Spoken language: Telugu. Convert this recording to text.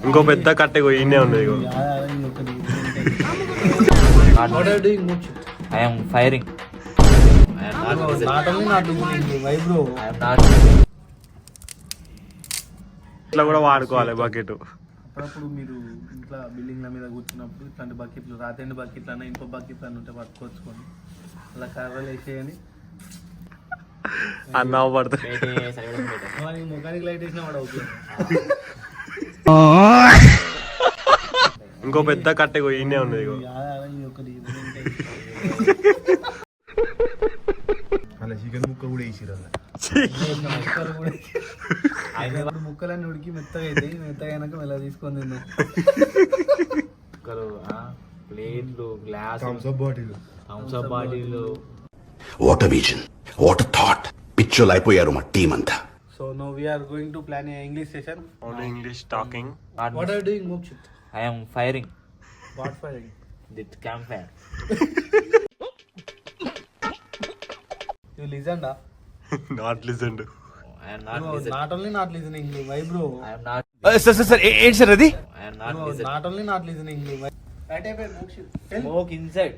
ఇంకో పెద్ద కట్టె ఇన్నే ఉన్నది ఇగో. What are you doing, Mooch? I am firing. I am not Bro, listening. not only not listening, why bro? I am not. ఇట్లా కూడా వాడుకోవాలి బకెట్. అప్పుడప్పుడు మీరు ఇంట్లో బిల్డింగ్ల మీద కూర్చున్నప్పుడు ఇట్లాంటి బకెట్లు రాతండి బకెట్లు అన్న ఇంకో బకెట్లు అని ఉంటే పట్టుకొచ్చుకొని అలా కర్రలు వేసేయని అన్న పడుతుంది. Bete, salud, bete. వానికి ముఖానికి లైట్ వేసినా వాడు అవుతుంది. ఇంకో పెద్ద కట్టె ఇన్నే ఉన్నది ఇగో. అలా చికెన్ ముక్క కూడా వేసిరు ముక్కలన్నీ ఉడికి మెత్తగా అవుతాయి. మెత్తగా అయినాక మెల్ల తీసుకొని తిన్నాం. ముక్కలు, ప్లేట్లు, glass, Thums Up bottle Thums Up bottle. What a vision, what a thought. పిచ్చోలు అయిపోయారు మా టీం అంతా. So now we are going to plan a English session. Only English talking. What are you doing, Mokshit? I am firing. What firing? The campfire. You listened, ah? Not listen. I am not Bro, listening. not only not listening, why bro? I am not. Sir ఏంటి సార్ అది I am not Bro, listening. not only not listening, why? Right away, Mokshit. Tell. Smoke inside.